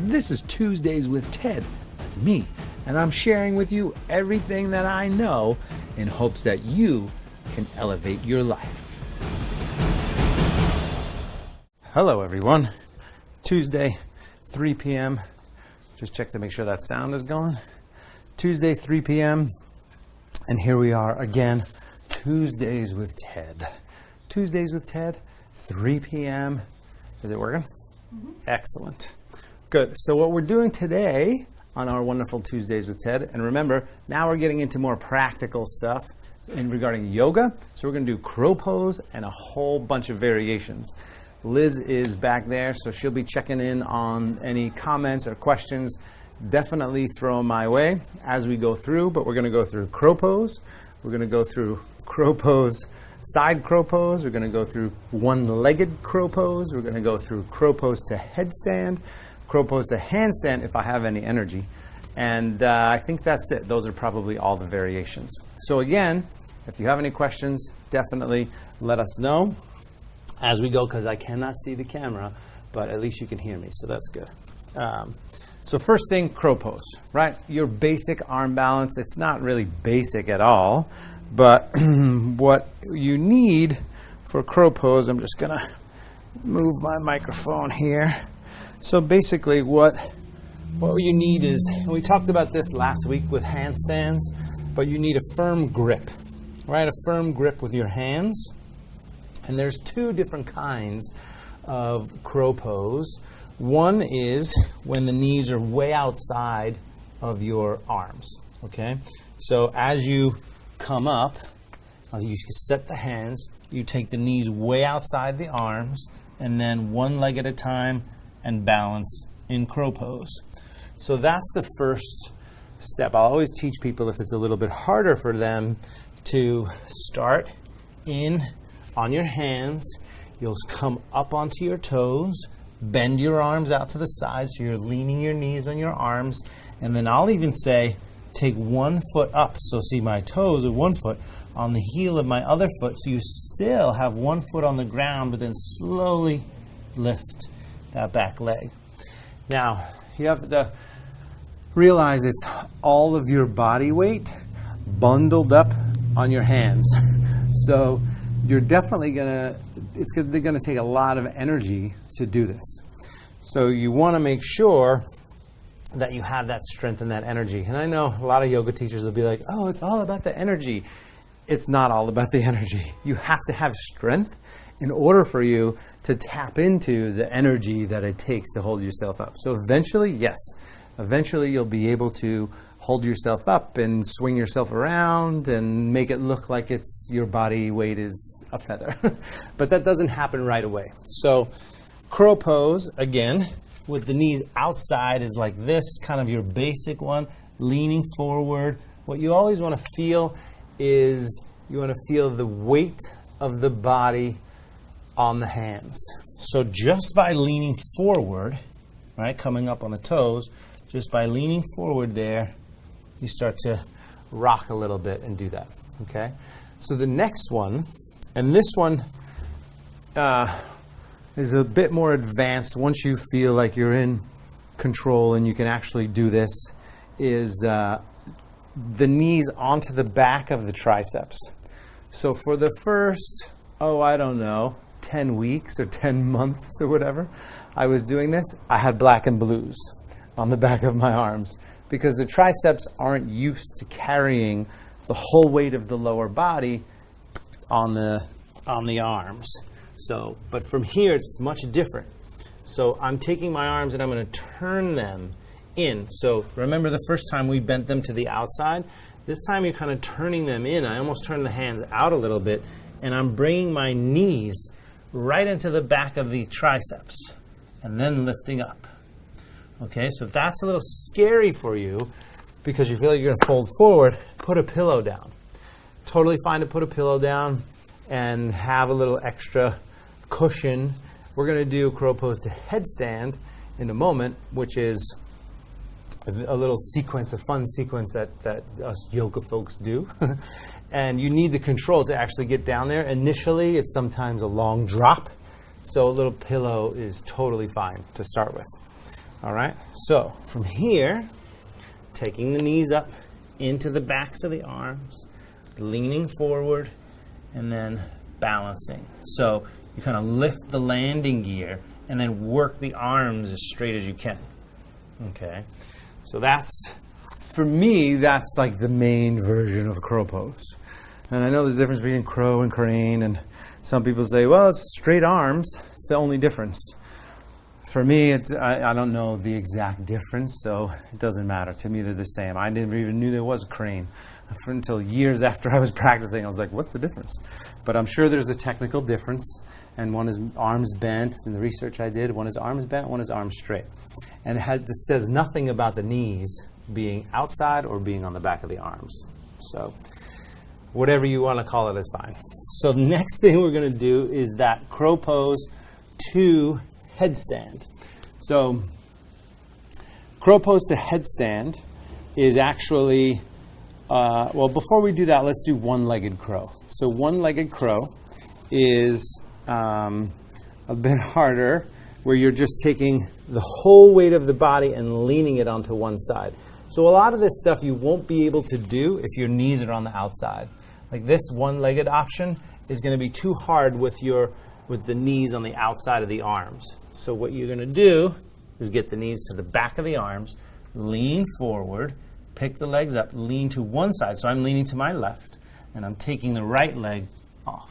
This is Tuesdays with Ted. That's me. And I'm sharing with you everything that I know in hopes that you can elevate your life. Hello, everyone. Tuesday, 3 p.m. Just check to make sure that sound is going. Tuesday, 3 p.m. And here we are again. Tuesdays with Ted. Tuesdays with Ted, 3 p.m. Is it working? Mm-hmm. Excellent. Good. So what we're doing today on our wonderful Tuesdays with Ted, and remember, now we're getting into more practical stuff regarding yoga. So we're going to do crow pose and a whole bunch of variations. Liz is back there, so she'll be checking in on any comments or questions. Definitely throw them my way as we go through, but we're going to go through crow pose. We're going to go through crow pose, side crow pose. We're going to go through one-legged crow pose. We're going to go through crow pose to headstand, crow pose to handstand if I have any energy. And I think that's it. Those are probably all the variations. So again, if you have any questions, definitely let us know as we go, because I cannot see the camera, but at least you can hear me, so that's good. So first thing, crow pose, right? Your basic arm balance. It's not really basic at all, but what you need for crow pose, I'm just gonna move my microphone here. So basically what you need is, and we talked about this last week with handstands, but you need a firm grip, right? A firm grip with your hands. And there's two different kinds of crow pose. One is when the knees are way outside of your arms, okay? So as you come up, you set the hands, you take the knees way outside the arms, and then one leg at a time and balance in crow pose. So that's the first step. I'll always teach people, if it's a little bit harder for them, to start on your hands. You'll come up onto your toes, bend your arms out to the side so you're leaning your knees on your arms, and then I'll even say take one foot up. So see, my toes are one foot on the heel of my other foot, so you still have one foot on the ground, but then slowly lift that back leg. Now, you have to realize it's all of your body weight bundled up on your hands. So you're definitely they're gonna take a lot of energy to do this. So you wanna make sure that you have that strength and that energy. And I know a lot of yoga teachers will be like, oh, it's all about the energy. It's not all about the energy. You have to have strength in order for you to tap into the energy that it takes to hold yourself up. So eventually, yes, you'll be able to hold yourself up and swing yourself around and make it look like it's your body weight is a feather. But that doesn't happen right away. So crow pose, again, with the knees outside is like this, kind of your basic one, leaning forward. What you always want to feel is you want to feel the weight of the body on the hands. So just by leaning forward, right, coming up on the toes, just by leaning forward there, you start to rock a little bit and do that, okay? So the next one, and this one is a bit more advanced once you feel like you're in control and you can actually do this, is the knees onto the back of the triceps. So for the first, 10 weeks or 10 months or whatever I was doing this, I had black and blues on the back of my arms because the triceps aren't used to carrying the whole weight of the lower body on the arms. So, but from here it's much different. So I'm taking my arms and I'm going to turn them in. So remember the first time we bent them to the outside? This time you're kind of turning them in. I almost turn the hands out a little bit, and I'm bringing my knees right into the back of the triceps and then lifting up. Okay, so if that's a little scary for you because you feel like you're going to fold forward, put a pillow down. Totally fine to put a pillow down and have a little extra cushion. We're going to do crow pose to headstand in a moment, which is a little sequence, a fun sequence that us yoga folks do. And you need the control to actually get down there. Initially, it's sometimes a long drop, so a little pillow is totally fine to start with. All right, so from here, taking the knees up into the backs of the arms, leaning forward, and then balancing. So you kind of lift the landing gear and then work the arms as straight as you can. Okay, so that's, for me, that's like the main version of crow pose. And I know there's a difference between crow and crane, and some people say, well, it's straight arms. It's the only difference. For me, I don't know the exact difference, so it doesn't matter. To me, they're the same. I never even knew there was a crane until years after I was practicing. I was like, what's the difference? But I'm sure there's a technical difference, and one is arms bent. In the research I did, one is arms bent, one is arms straight. And it says nothing about the knees being outside or being on the back of the arms. So whatever you want to call it is fine. So the next thing we're going to do is that crow pose to headstand. So crow pose to headstand is actually, well, before we do that, let's do one-legged crow. So one-legged crow is a bit harder, where you're just taking the whole weight of the body and leaning it onto one side. So a lot of this stuff you won't be able to do if your knees are on the outside. Like this one-legged option is going to be too hard with the knees on the outside of the arms. So what you're going to do is get the knees to the back of the arms, lean forward, pick the legs up, lean to one side. So I'm leaning to my left, and I'm taking the right leg off.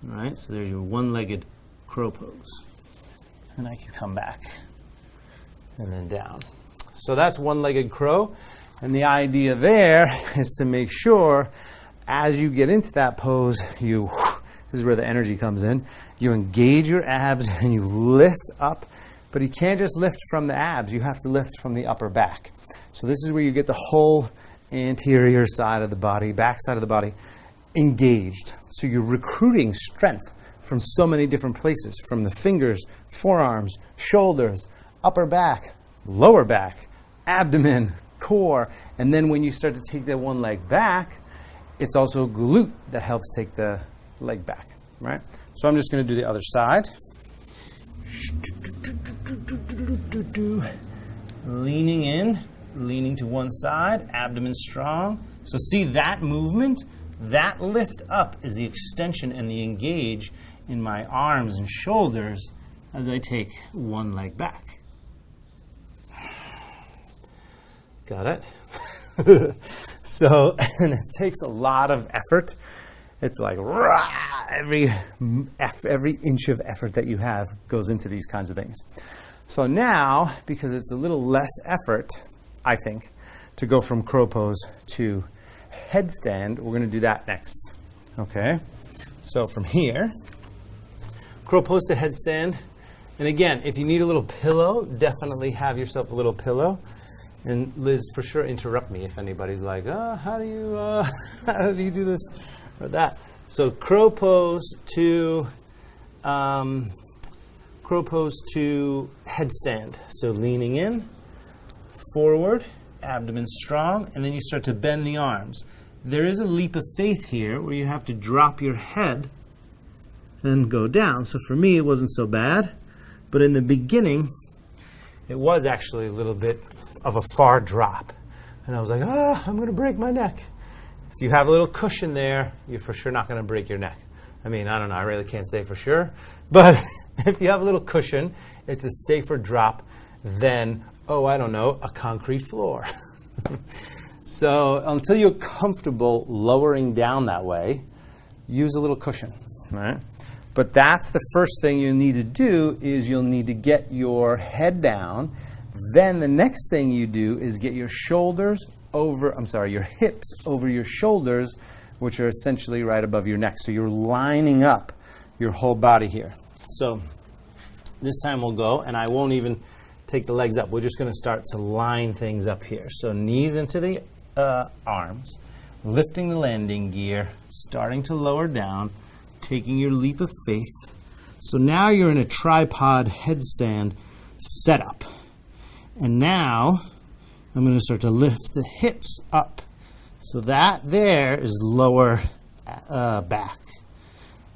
All right, so there's your one-legged crow pose. And I can come back and then down. So that's one-legged crow. And the idea there is to make sure as you get into that pose, this is where the energy comes in, you engage your abs and you lift up, but you can't just lift from the abs, you have to lift from the upper back. So this is where you get the whole anterior side of the body, back side of the body engaged. So you're recruiting strength from so many different places, from the fingers, forearms, shoulders, upper back, lower back, abdomen, core, and then when you start to take that one leg back, it's also glute that helps take the leg back, right? So I'm just going to do the other side. Leaning in, leaning to one side, abdomen strong. So see that movement? That lift up is the extension and the engage in my arms and shoulders as I take one leg back. Got it? So, and it takes a lot of effort. It's like every inch of effort that you have goes into these kinds of things. So now, because it's a little less effort, I think, to go from crow pose to headstand, we're going to do that next. Okay? So from here, crow pose to headstand. And again, if you need a little pillow, definitely have yourself a little pillow. And Liz, for sure, interrupt me if anybody's like, how do you do this or that? So crow pose to headstand. So leaning in, forward, abdomen strong, and then you start to bend the arms. There is a leap of faith here where you have to drop your head and go down. So for me, it wasn't so bad, but in the beginning, it was actually a little bit of a far drop. And I was like, I'm going to break my neck. If you have a little cushion there, you're for sure not going to break your neck. I mean, I don't know, I really can't say for sure. But if you have a little cushion, it's a safer drop than, I don't know, a concrete floor. So until you're comfortable lowering down that way, use a little cushion, right? But that's the first thing you need to do is you'll need to get your head down. Then the next thing you do is get your your hips over your shoulders, which are essentially right above your neck. So you're lining up your whole body here. So this time we'll go, and I won't even take the legs up. We're just going to start to line things up here. So knees into the arms, lifting the landing gear, starting to lower down, taking your leap of faith. So now you're in a tripod headstand setup. And now I'm going to start to lift the hips up. So that there is lower back.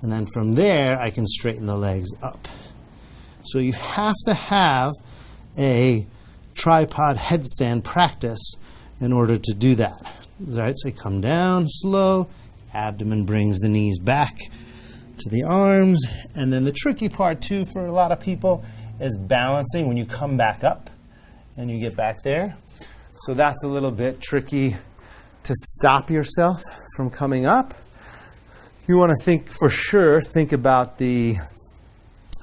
And then from there, I can straighten the legs up. So you have to have a tripod headstand practice in order to do that. Right, so you come down slow, abdomen brings the knees back to the arms, and then the tricky part too for a lot of people is balancing when you come back up and you get back there. So that's a little bit tricky to stop yourself from coming up. You want to think about the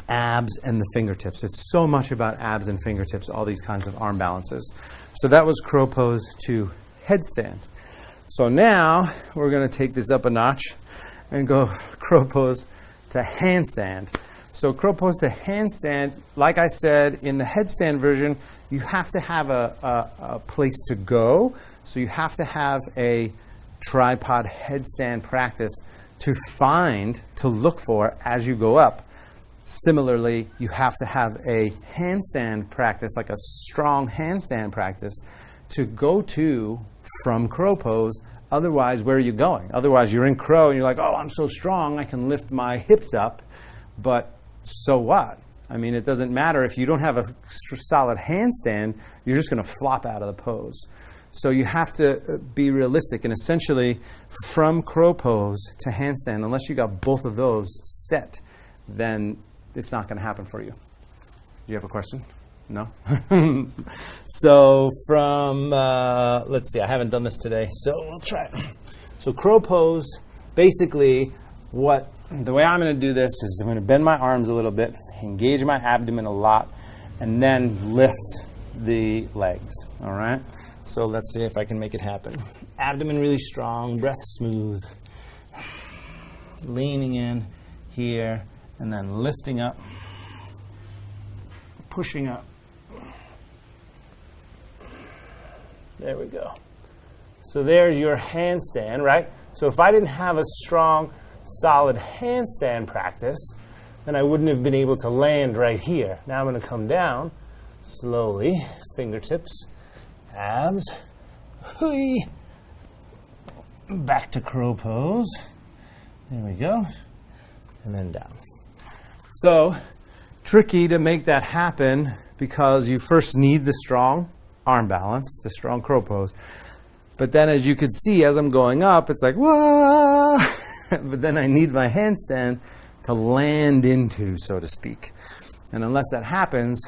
abs and the fingertips. It's so much about abs and fingertips, all these kinds of arm balances. So that was crow pose to headstand. So now we're going to take this up a notch and go crow pose to handstand. So crow pose to handstand, like I said, in the headstand version, you have to have a place to go. So you have to have a tripod headstand practice to look for as you go up. Similarly, you have to have a handstand practice, like a strong handstand practice, to go to from crow pose. Otherwise, where are you going? Otherwise, you're in crow and you're like, oh, I'm so strong, I can lift my hips up. But so what? I mean, it doesn't matter if you don't have a solid handstand, you're just going to flop out of the pose. So you have to be realistic, and essentially from crow pose to handstand, unless you got both of those set, then it's not going to happen for you. Do you have a question? No? So from, let's see, I haven't done this today, so we'll try it. So crow pose, basically the way I'm going to do this is I'm going to bend my arms a little bit, engage my abdomen a lot, and then lift the legs, all right? So let's see if I can make it happen. Abdomen really strong, breath smooth, leaning in here, and then lifting up, pushing up. There we go. So there's your handstand, right? So if I didn't have a strong, solid handstand practice, then I wouldn't have been able to land right here. Now I'm going to come down slowly, fingertips, abs, hui, back to crow pose. There we go, and then down. So tricky to make that happen because you first need the strong arm balance, the strong crow pose. But then as you could see, as I'm going up, it's like, whoa! But then I need my handstand to land into, so to speak. And unless that happens,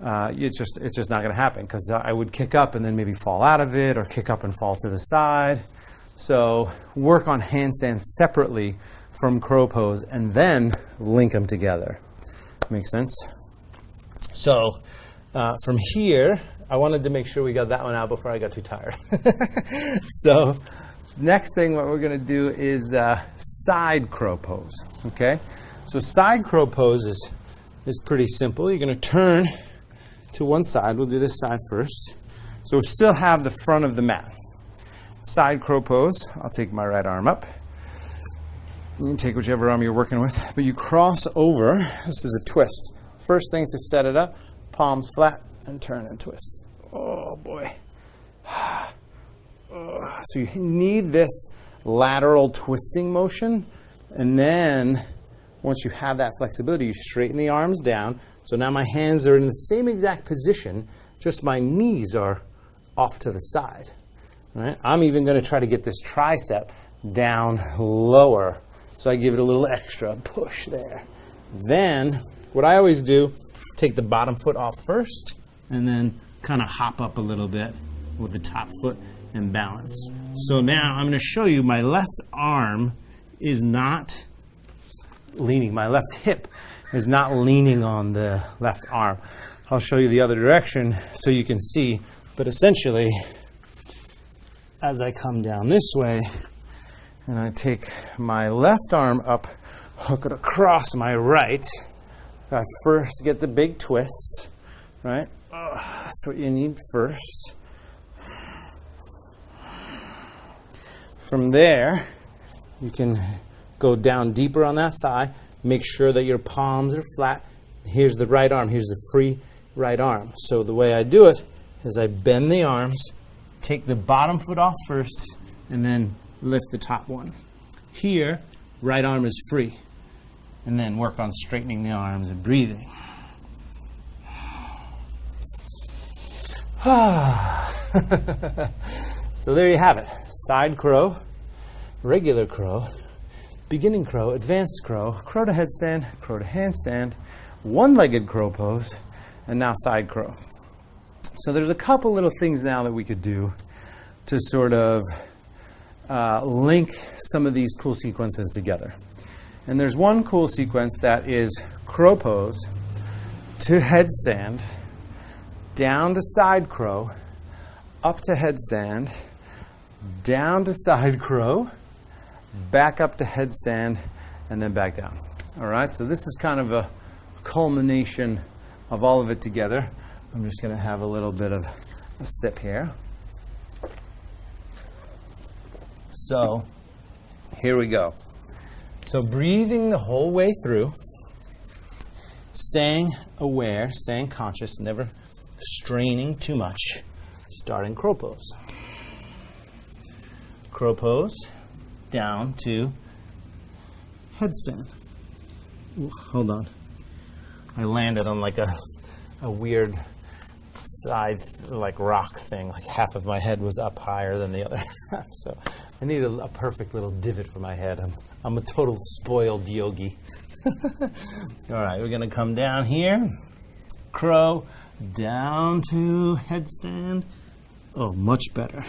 it's just not going to happen, because I would kick up and then maybe fall out of it, or kick up and fall to the side. So work on handstands separately from crow pose and then link them together. Make sense? So from here, I wanted to make sure we got that one out before I got too tired. So next thing what we're going to do is side crow pose. Okay? So side crow pose is pretty simple. You're going to turn to one side. We'll do this side first. So we still have the front of the mat. Side crow pose. I'll take my right arm up. You can take whichever arm you're working with, but you cross over. This is a twist. First thing to set it up, palms flat and turn and twist. Oh boy. So you need this lateral twisting motion, and then once you have that flexibility, you straighten the arms down. So now my hands are in the same exact position, just my knees are off to the side. Right? I'm even going to try to get this tricep down lower. So I give it a little extra push there. Then what I always do, take the bottom foot off first and then kind of hop up a little bit with the top foot and balance. So now I'm going to show you my left arm is not leaning. My left hip is not leaning on the left arm. I'll show you the other direction so you can see. But essentially, as I come down this way, and I take my left arm up, hook it across my right, I first get the big twist, right? That's what you need first. From there, you can go down deeper on that thigh. Make sure that your palms are flat. Here's the right arm. Here's the free right arm. So the way I do it is I bend the arms, take the bottom foot off first, and then lift the top one. Here, right arm is free. And then work on straightening the arms and breathing. So there you have it. Side crow, regular crow, beginning crow, advanced crow, crow to headstand, crow to handstand, one-legged crow pose, and now side crow. So there's a couple little things now that we could do to sort of link some of these cool sequences together. And there's one cool sequence that is crow pose to headstand, down to side crow, up to headstand, down to side crow, back up to headstand, and then back down. All right, so this is kind of a culmination of all of it together. I'm just going to have a little bit of a sip here. So here we go. So breathing the whole way through, staying aware, staying conscious, never straining too much. Starting crow pose. Crow pose, down to headstand. Ooh, hold on. I landed on like a weird side, like rock thing. Like half of my head was up higher than the other half. So I need a perfect little divot for my head. I'm a total spoiled yogi. All right, we're gonna come down here. Crow, down to headstand. Oh, much better.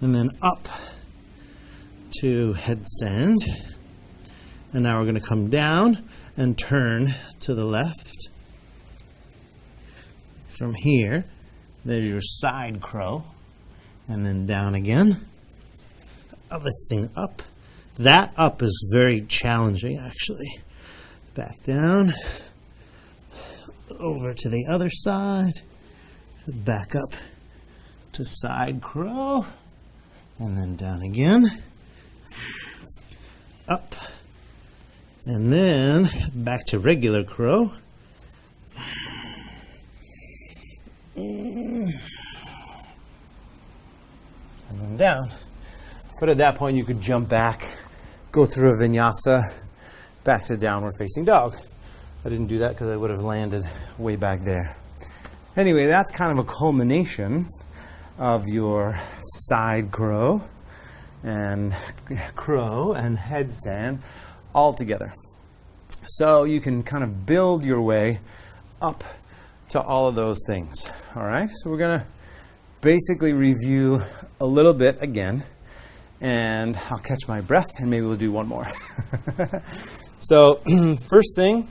And then up to headstand. And now we're going to come down and turn to the left. From here, there's your side crow. And then down again. Lifting up. That up is very challenging, actually. Back down. Over to the other side. Back up to side crow, and then down again, up, and then back to regular crow, and then down. But at that point you could jump back, go through a vinyasa, back to downward facing dog. I didn't do that because I would have landed way back there. Anyway, that's kind of a culmination of your side crow and headstand all together. So you can kind of build your way up to all of those things. All right, so we're going to basically review a little bit again, and I'll catch my breath and maybe we'll do one more. So first thing,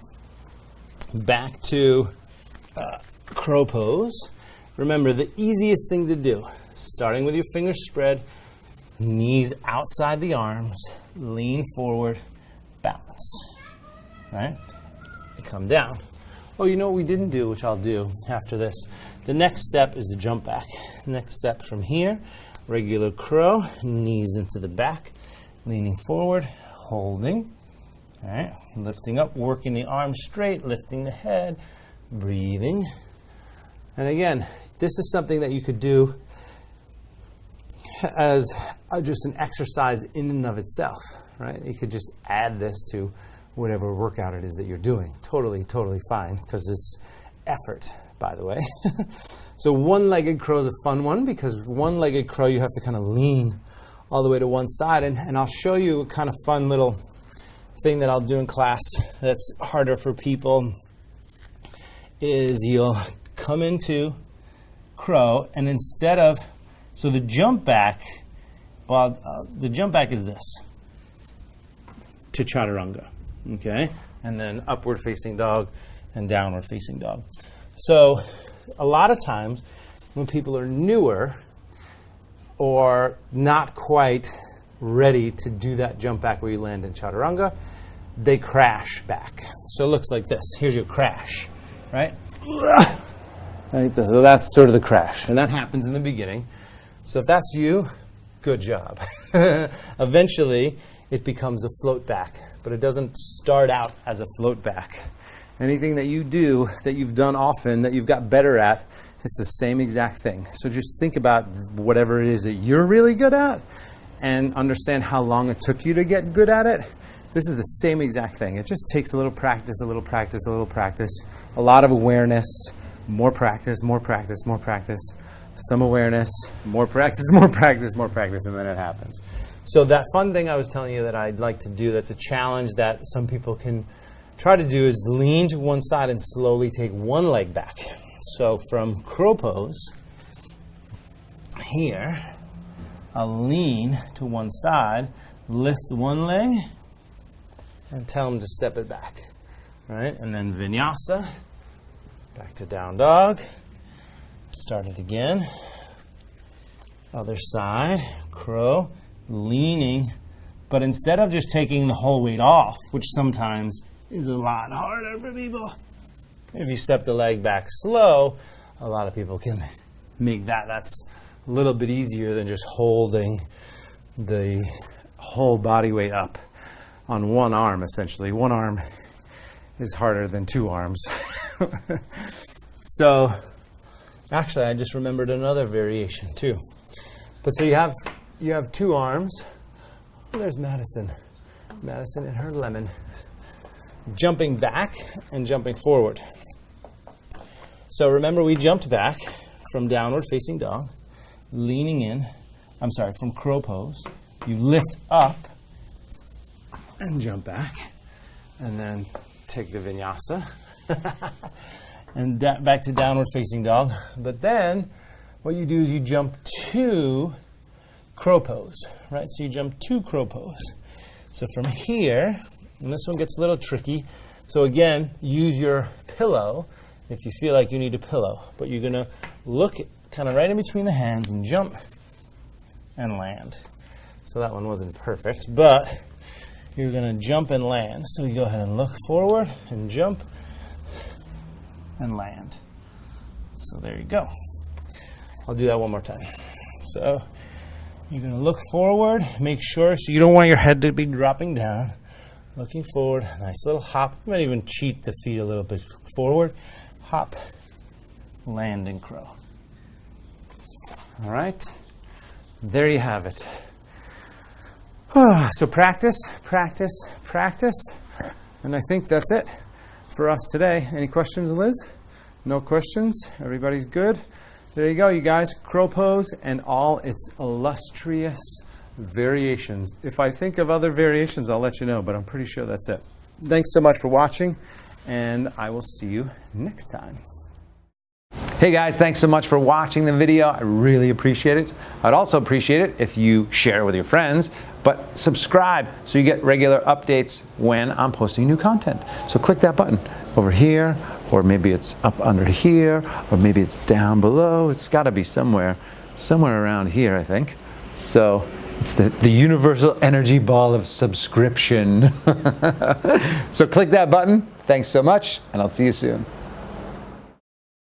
back to crow pose. Remember, the easiest thing to do, starting with your fingers spread, knees outside the arms, lean forward, balance. Right? Come down. Oh, you know what we didn't do, which I'll do after this? The next step is the jump back. Next step from here, regular crow, knees into the back, leaning forward, holding. All right, lifting up, working the arms straight, lifting the head, breathing. And again, this is something that you could do as just an exercise in and of itself, right? You could just add this to whatever workout it is that you're doing. Totally, totally fine, because it's effort, by the way. So one-legged crow is a fun one, because one-legged crow you have to kind of lean all the way to one side. And I'll show you a kind of fun little thing that I'll do in class that's harder for people, is you'll come into crow, and instead of, so the jump back, well, the jump back is this, to chaturanga, okay? And then upward facing dog and downward facing dog. So a lot of times when people are newer or not quite ready to do that jump back where you land in chaturanga, they crash back. So it looks like this. Here's your crash, right? So that's sort of the crash, and that happens in the beginning. So if that's you, good job. Eventually, it becomes a float back, but it doesn't start out as a float back. Anything that you do, that you've done often, that you've got better at, it's the same exact thing. So just think about whatever it is that you're really good at and understand how long it took you to get good at it. This is the same exact thing. It just takes a little practice, a little practice, a little practice, a lot of awareness, more practice, more practice, more practice, some awareness, more practice, more practice, more practice, and then it happens. So that fun thing I was telling you that I'd like to do, that's a challenge that some people can try to do, is lean to one side and slowly take one leg back. So from crow pose, here, I'll lean to one side, lift one leg, and tell them to step it back. Right? And then vinyasa, back to down dog. Start it again. Other side, crow, leaning. But instead of just taking the whole weight off, which sometimes is a lot harder for people, if you step the leg back slow, a lot of people can make that's a little bit easier than just holding the whole body weight up on one arm, essentially. One arm is harder than two arms. So, actually, I just remembered another variation too. But so you have two arms. Oh, there's Madison. Madison and her lemon. Jumping back and jumping forward. So remember, we jumped back from downward facing dog, leaning in. From crow pose. You lift up and jump back, and then take the vinyasa and back to downward facing dog. But then what you do is you jump to crow pose, right? So you jump to crow pose. So from here, and this one gets a little tricky. So again, use your pillow if you feel like you need a pillow. But you're gonna look kind of right in between the hands and jump and land. So that one wasn't perfect, but you're gonna jump and land. So you go ahead and look forward and jump and land. So there you go. I'll do that one more time. So you're gonna look forward, make sure, so you don't want your head to be dropping down. Looking forward, nice little hop. You might even cheat the feet a little bit forward. Hop, land and crow. All right, there you have it. So practice, practice, practice. And I think that's it for us today. Any questions, Liz? No questions? Everybody's good? There you go, you guys. Crow pose and all its illustrious variations. If I think of other variations, I'll let you know, but I'm pretty sure that's it. Thanks so much for watching, and I will see you next time. Hey guys, thanks so much for watching the video. I really appreciate it. I'd also appreciate it if you share it with your friends, but subscribe so you get regular updates when I'm posting new content. So click that button over here, or maybe it's up under here, or maybe it's down below. It's got to be somewhere around here, I think. So it's the universal energy ball of subscription. So click that button. Thanks so much, and I'll see you soon.